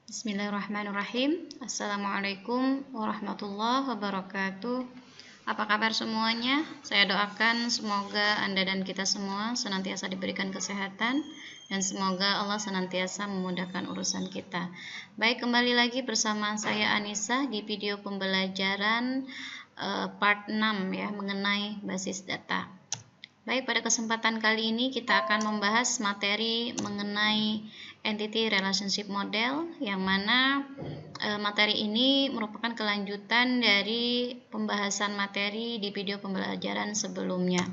Bismillahirrahmanirrahim. Assalamualaikum warahmatullahi wabarakatuh. Apa kabar semuanya? Saya doakan semoga Anda dan kita semua senantiasa diberikan kesehatan dan semoga Allah senantiasa memudahkan urusan kita. Baik, kembali lagi bersama saya Anissa di video pembelajaran part 6 ya, mengenai basis data. Baik, pada kesempatan kali ini kita akan membahas materi mengenai Entity Relationship Model, yang mana materi ini merupakan kelanjutan dari pembahasan materi di video pembelajaran sebelumnya.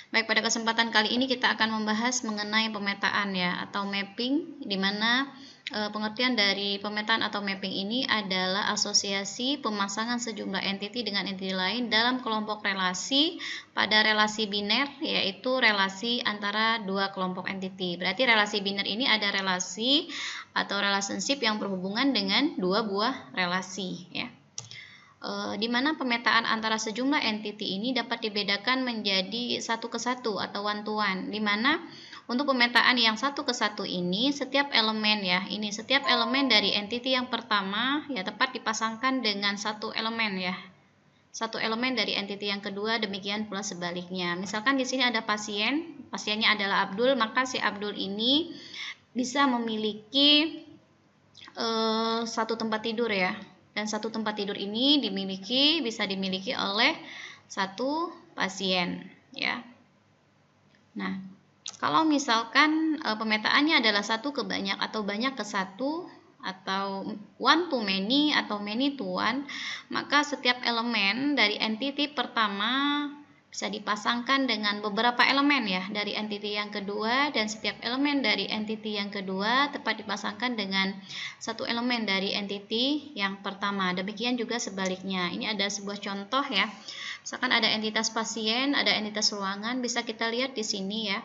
Baik, pada kesempatan kali ini kita akan membahas mengenai pemetaan ya, atau mapping, di mana pengertian dari pemetaan atau mapping ini adalah asosiasi pemasangan sejumlah entity dengan entity lain dalam kelompok relasi pada relasi biner, yaitu relasi antara dua kelompok entity. Berarti relasi biner ini ada relasi atau relationship yang berhubungan dengan dua buah relasi ya. Di mana pemetaan antara sejumlah entity ini dapat dibedakan menjadi satu ke satu atau one to one, di mana untuk pemetaan yang satu ke satu ini setiap elemen ya, ini setiap elemen dari entity yang pertama ya tepat dipasangkan dengan satu elemen ya, satu elemen dari entity yang kedua, demikian pula sebaliknya. Misalkan di sini ada pasien, pasiennya adalah Abdul, maka si Abdul ini bisa memiliki satu tempat tidur ya. Dan satu tempat tidur ini bisa dimiliki oleh satu pasien ya. Nah, kalau misalkan pemetaannya adalah satu ke banyak atau banyak ke satu atau one to many atau many to one, maka setiap elemen dari entity pertama bisa dipasangkan dengan beberapa elemen ya dari entity yang kedua, dan setiap elemen dari entity yang kedua tepat dipasangkan dengan satu elemen dari entity yang pertama. Demikian juga sebaliknya. Ini ada sebuah contoh ya. Misalkan ada entitas pasien, ada entitas ruangan, bisa kita lihat di sini ya.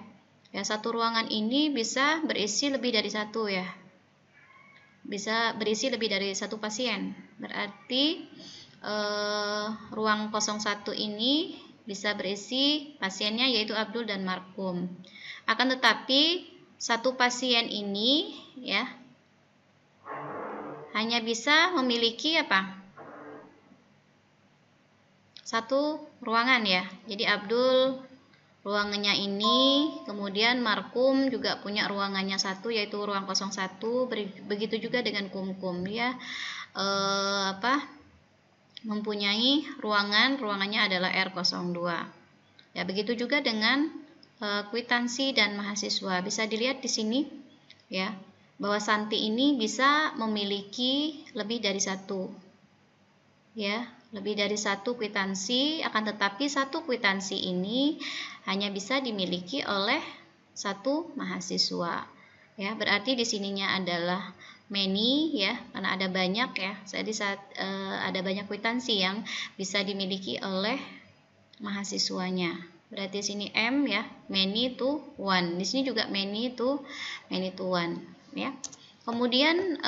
Ya, satu ruangan ini bisa berisi lebih dari satu ya. Bisa berisi lebih dari satu pasien. Berarti ruang 01 ini bisa berisi pasiennya yaitu Abdul dan Marhum. Akan tetapi satu pasien ini ya hanya bisa memiliki apa? Satu ruangan ya. Jadi Abdul ruangannya ini, kemudian Marhum juga punya ruangannya satu yaitu ruang 01. Begitu juga dengan Kumkum ya. Mempunyai ruangannya adalah R02. Ya, begitu juga dengan kwitansi dan mahasiswa. Bisa dilihat di sini ya, bahwa Santi ini bisa memiliki lebih dari satu. Ya, lebih dari satu kwitansi, akan tetapi satu kwitansi ini hanya bisa dimiliki oleh satu mahasiswa. Ya, berarti di sininya adalah many ya, karena ada banyak ya. Jadi ada banyak kwitansi yang bisa dimiliki oleh mahasiswanya. Berarti sini M ya, many to one. Di sini juga many to one ya. Kemudian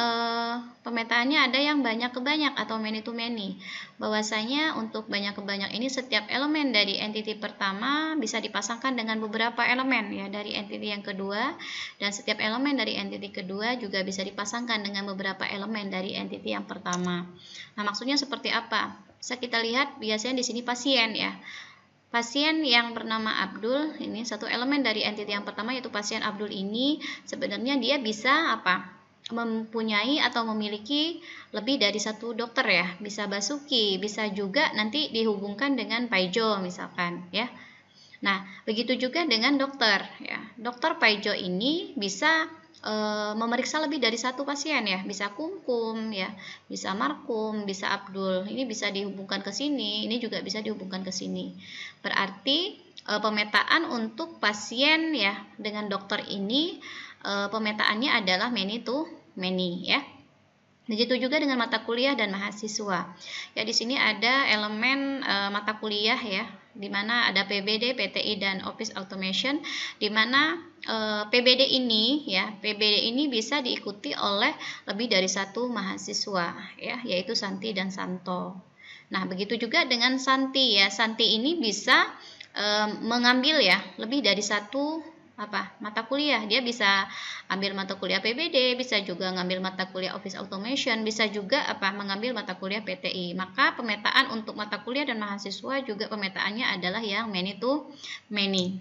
pemetaannya ada yang banyak ke banyak atau many to many. Bahwasanya untuk banyak ke banyak ini setiap elemen dari entity pertama bisa dipasangkan dengan beberapa elemen ya dari entity yang kedua, dan setiap elemen dari entity kedua juga bisa dipasangkan dengan beberapa elemen dari entity yang pertama. Nah, maksudnya seperti apa? Bisa kita lihat biasanya di sini pasien ya. Pasien yang bernama Abdul ini satu elemen dari entity yang pertama yaitu pasien Abdul ini sebenarnya dia bisa apa? Mempunyai atau memiliki lebih dari satu dokter ya, bisa Basuki, bisa juga nanti dihubungkan dengan Paijo misalkan ya. Nah, begitu juga dengan dokter ya. Dokter Paijo ini bisa memeriksa lebih dari satu pasien ya, bisa Kumkum ya, bisa Marhum, bisa Abdul. Ini bisa dihubungkan ke sini, ini juga bisa dihubungkan ke sini. Berarti pemetaan untuk pasien ya dengan dokter ini pemetaannya adalah many to many ya. Begitu juga dengan mata kuliah dan mahasiswa. Ya, di sini ada elemen mata kuliah ya, di mana ada PBD, PTI dan Office Automation, di mana PBD ini bisa diikuti oleh lebih dari satu mahasiswa ya, yaitu Santi dan Santo. Nah, begitu juga dengan Santi ya. Santi ini bisa mengambil ya lebih dari satu mata kuliah. Dia bisa ambil mata kuliah PBD, bisa juga ngambil mata kuliah Office Automation, bisa juga mengambil mata kuliah PTI. Maka pemetaan untuk mata kuliah dan mahasiswa juga pemetaannya adalah yang many to many.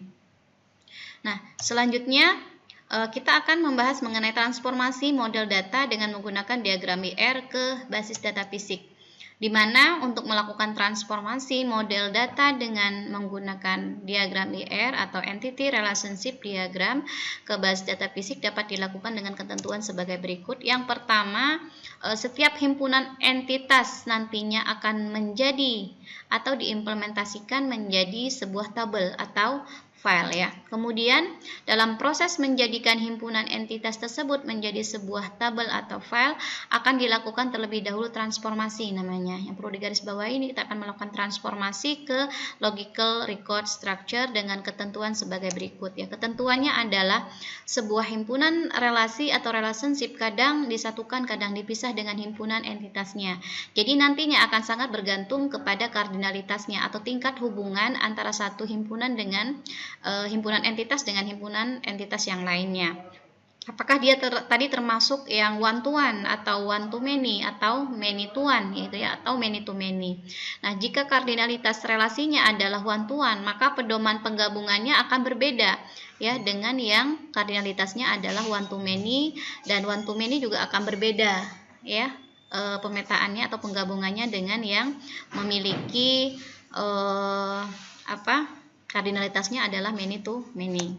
Nah, selanjutnya kita akan membahas mengenai transformasi model data dengan menggunakan diagram IR ke basis data fisik, di mana untuk melakukan transformasi model data dengan menggunakan diagram IR atau Entity Relationship Diagram ke basis data fisik dapat dilakukan dengan ketentuan sebagai berikut. Yang pertama, setiap himpunan entitas nantinya akan menjadi atau diimplementasikan menjadi sebuah tabel atau file ya. Kemudian dalam proses menjadikan himpunan entitas tersebut menjadi sebuah tabel atau file akan dilakukan terlebih dahulu transformasi namanya. Yang perlu digarisbawahi ini kita akan melakukan transformasi ke logical record structure dengan ketentuan sebagai berikut ya. Ketentuannya adalah sebuah himpunan relasi atau relationship kadang disatukan kadang dipisah dengan himpunan entitasnya. Jadi nantinya akan sangat bergantung kepada kardinalitasnya atau tingkat hubungan antara satu himpunan dengan himpunan entitas dengan himpunan entitas yang lainnya. Apakah dia tadi termasuk yang one to one atau one to many atau many to one gitu ya, atau many to many. Nah, jika kardinalitas relasinya adalah one to one, maka pedoman penggabungannya akan berbeda ya dengan yang kardinalitasnya adalah one to many, dan one to many juga akan berbeda ya pemetaannya atau penggabungannya dengan yang memiliki kardinalitasnya adalah many to many.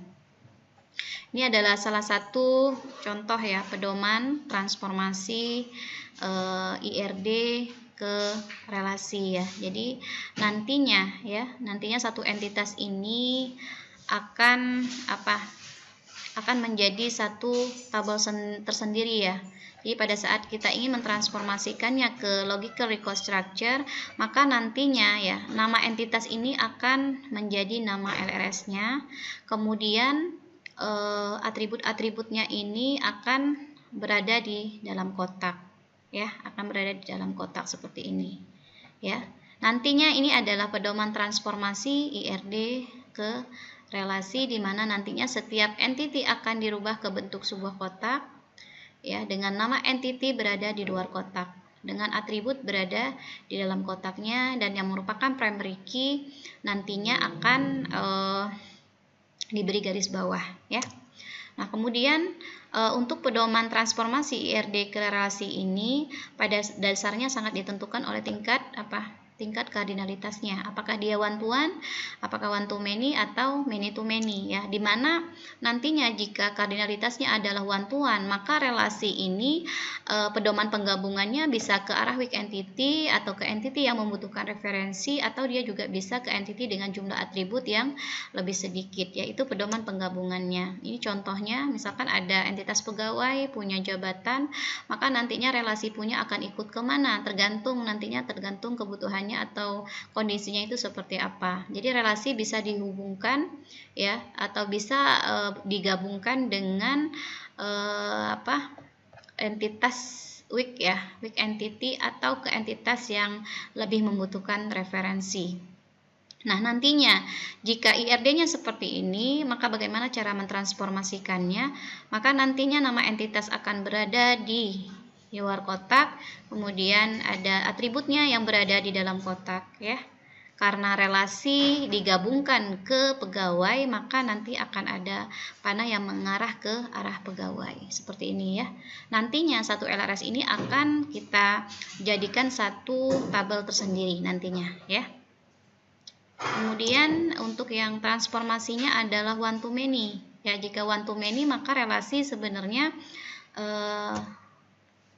Ini adalah salah satu contoh ya pedoman transformasi IRD ke relasi ya. Jadi nantinya satu entitas ini akan menjadi satu tabel tersendiri ya. Jadi pada saat kita ingin mentransformasikannya ke logical record structure, maka nantinya ya nama entitas ini akan menjadi nama LRS-nya. Kemudian atribut-atributnya ini akan berada di dalam kotak ya, akan berada di dalam kotak seperti ini ya. Nantinya ini adalah pedoman transformasi IRD ke relasi, di mana nantinya setiap entity akan dirubah ke bentuk sebuah kotak ya, dengan nama entity berada di luar kotak, dengan atribut berada di dalam kotaknya, dan yang merupakan primary key nantinya akan diberi garis bawah ya. Nah, kemudian untuk pedoman transformasi IRD ke relasi ini pada dasarnya sangat ditentukan oleh tingkat kardinalitasnya. Apakah dia one to one, apakah one to many atau many to many ya. Dimana nantinya jika kardinalitasnya adalah one to one, maka relasi ini pedoman penggabungannya bisa ke arah weak entity atau ke entity yang membutuhkan referensi, atau dia juga bisa ke entity dengan jumlah atribut yang lebih sedikit, yaitu pedoman penggabungannya. Ini contohnya, misalkan ada entitas pegawai punya jabatan, maka nantinya relasi punya akan ikut kemana, tergantung kebutuhannya atau kondisinya itu seperti apa. Jadi relasi bisa dihubungkan ya, atau bisa digabungkan dengan entitas weak entity atau ke entitas yang lebih membutuhkan referensi. Nah, nantinya jika IRD-nya seperti ini, maka bagaimana cara mentransformasikannya? Maka nantinya nama entitas akan berada di luar kotak, kemudian ada atributnya yang berada di dalam kotak ya. Karena relasi digabungkan ke pegawai, maka nanti akan ada panah yang mengarah ke arah pegawai seperti ini ya. Nantinya satu LRS ini akan kita jadikan satu tabel tersendiri nantinya ya. Kemudian untuk yang transformasinya adalah one to many ya. Jika one to many, maka relasi sebenarnya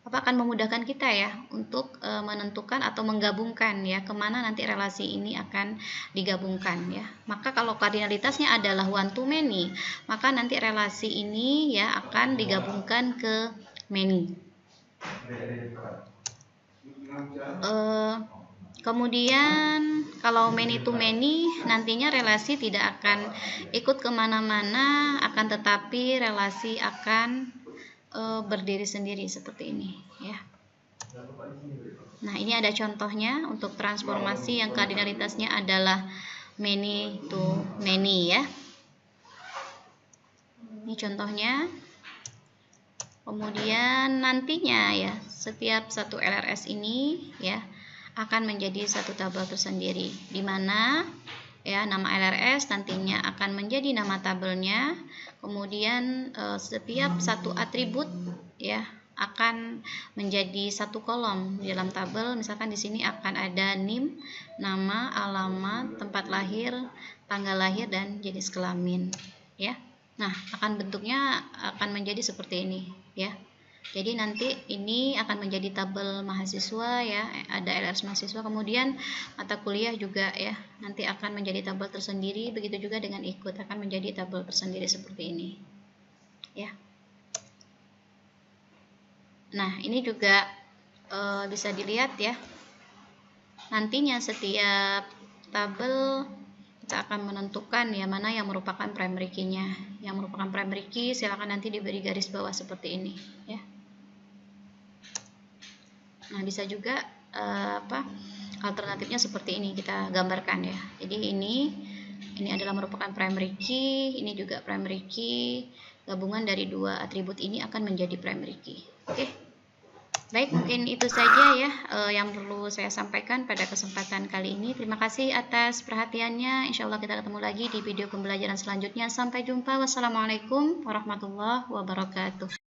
akan memudahkan kita ya untuk menentukan atau menggabungkan ya, kemana nanti relasi ini akan digabungkan ya. Maka kalau kardinalitasnya adalah one to many, maka nanti relasi ini ya akan digabungkan ke many. Kemudian kalau many to many, nantinya relasi tidak akan ikut kemana-mana, akan tetapi relasi akan berdiri sendiri seperti ini ya. Nah, ini ada contohnya untuk transformasi yang kardinalitasnya adalah many to many ya. Ini contohnya. Kemudian nantinya ya, setiap satu LRS ini ya akan menjadi satu tabel tersendiri, di mana ya nama LRS nantinya akan menjadi nama tabelnya. Kemudian setiap satu atribut ya akan menjadi satu kolom di dalam tabel. Misalkan di sini akan ada NIM, nama, alamat, tempat lahir, tanggal lahir, dan jenis kelamin ya. Nah, bentuknya akan menjadi seperti ini ya. Jadi nanti ini akan menjadi tabel mahasiswa ya, ada LRS mahasiswa. Kemudian mata kuliah juga ya, nanti akan menjadi tabel tersendiri. Begitu juga dengan ikut akan menjadi tabel tersendiri seperti ini ya. Nah, ini juga bisa dilihat ya. Nantinya setiap tabel kita akan menentukan ya mana yang merupakan primary key-nya. Yang merupakan primary key silakan nanti diberi garis bawah seperti ini ya. Nah, bisa juga alternatifnya seperti ini kita gambarkan ya. Jadi ini adalah merupakan primary key, ini juga primary key. Gabungan dari dua atribut ini akan menjadi primary key. Oke. Baik, mungkin itu saja ya yang perlu saya sampaikan pada kesempatan kali ini. Terima kasih atas perhatiannya. Insya Allah kita ketemu lagi di video pembelajaran selanjutnya. Sampai jumpa. Wassalamualaikum warahmatullahi wabarakatuh.